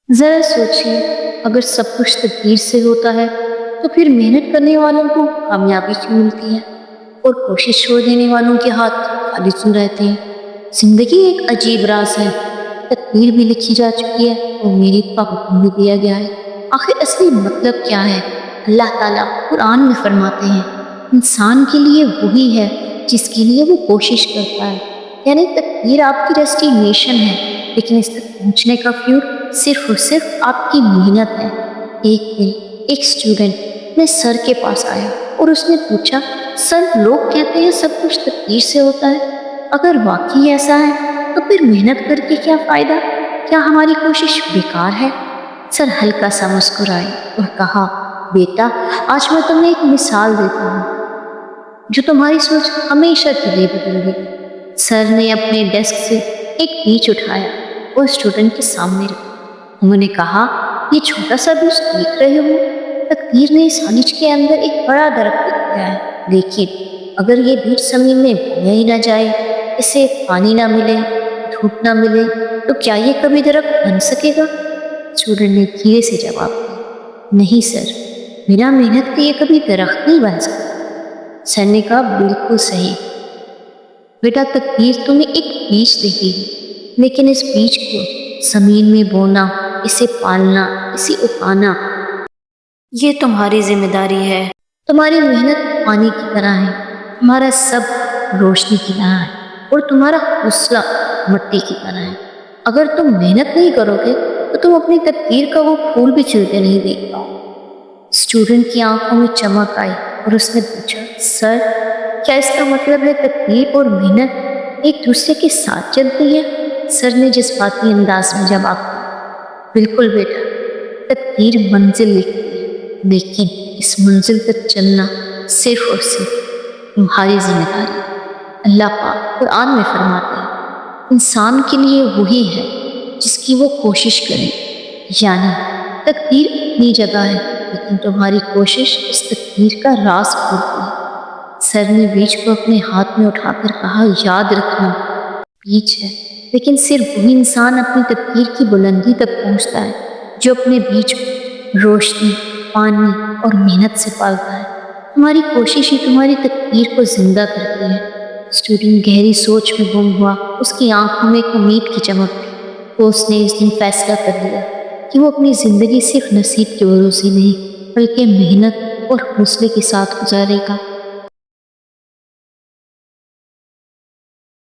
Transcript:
ذرا سوچیے، اگر سب کچھ تقدیر سے ہوتا ہے تو پھر محنت کرنے والوں کو کامیابی کیوں ملتی ہے اور کوشش چھوڑ دینے والوں کے ہاتھ خالی کیوں رہتے ہیں؟ زندگی ایک عجیب راز ہے، تقدیر بھی لکھی جا چکی ہے اور میری کا حکم بھی دیا گیا ہے۔ آخر اصلی مطلب کیا ہے؟ اللہ تعالیٰ قرآن میں فرماتے ہیں، انسان کے لیے وہی ہے جس کے لیے وہ کوشش کرتا ہے۔ یعنی تقدیر آپ کی ڈیسٹینیشن ہے، لیکن اس تک پہنچنے کا فیور صرف اور صرف آپ کی محنت ہے۔ ایک دن ایک اسٹوڈنٹ اپنے سر کے پاس آیا اور اس نے پوچھا، سر لوگ کہتے ہیں سب کچھ تقدیر سے ہوتا ہے، اگر واقعی ایسا ہے تو پھر محنت کر کے کیا فائدہ؟ کیا ہماری کوشش بیکار ہے؟ سر ہلکا سا مسکرائے اور کہا، بیٹا آج میں تمہیں ایک مثال دیتا ہوں جو تمہاری سوچ ہمیشہ کے لیے بدل دے گی۔ سر نے اپنے ڈیسک سے ایک بیج اٹھایا اور اسٹوڈنٹ کے سامنے رکھا۔ انہوں نے کہا، یہ چھوٹا سا بیج دیکھ رہے ہو؟ تقدیر نے اس ہنچ کے اندر ایک بڑا درخت دیا ہے، لیکن اگر یہ بیج زمین میں بویا ہی نہ جائے، اسے پانی نہ ملے، دھوپ نہ ملے، تو کیا یہ کبھی درخت بن سکے گا؟ اسٹوڈنٹ نے دھیرے سے جواب دیا، نہیں سر، بنا محنت کے یہ کبھی درخت نہیں بن سکتا۔ سر نے کہا، بالکل صحیح بیٹا، تقدیر تمہیں ایک بیج دے گی، لیکن اس بیج کو زمین میں بونا، اسے پالنا، اسے اگانا، یہ تمہاری ذمہ داری ہے۔ تمہاری محنت پانی کی طرح ہے، تمہارا صبر روشنی کی طرح ہے، اور تمہارا حوصلہ مٹی کی طرح ہے۔ اگر تم محنت نہیں کرو گے تو تم اپنی تقدیر کا وہ پھول بھی کھلتے نہیں دیکھ پاؤ۔ اسٹوڈنٹ کی آنکھوں میں چمک آئی اور اس نے پوچھا، سر کیا اس کا مطلب ہے تقدیر اور محنت ایک دوسرے کے ساتھ چلتی ہے؟ سر نے جذباتی انداز میں جواب دیا، بالکل بیٹا، تقدیر منزل لکھتی ہے، لیکن اس منزل تک چلنا صرف اور صرف تمہاری ذمہ داری ہے۔ اللہ پاک قرآن میں فرماتے ہیں، انسان کے لیے وہی ہے جس کی وہ کوشش کرے۔ یعنی تقدیر اپنی جگہ ہے، لیکن تمہاری کوشش اس تقدیر کا راز کھولتی ہے۔ سر نے بیج کو اپنے ہاتھ میں اٹھا کر کہا، یاد رکھنا، بیج ہے، لیکن صرف وہی انسان اپنی تقدیر کی بلندی تک پہنچتا ہے جو اپنے بیج کو روشنی، پانی اور محنت سے پالتا ہے۔ تمہاری کوشش ہی تمہاری تقدیر کو زندہ کرتی ہے۔ اسٹوڈنٹ گہری سوچ میں گم ہوا، اس کی آنکھوں میں ایک امید کی چمک تھی۔ تو اس نے اس دن فیصلہ کر لیا کہ وہ اپنی زندگی صرف نصیب کے بھروسے نہیں بلکہ محنت اور حوصلے کے ساتھ گزارے گا۔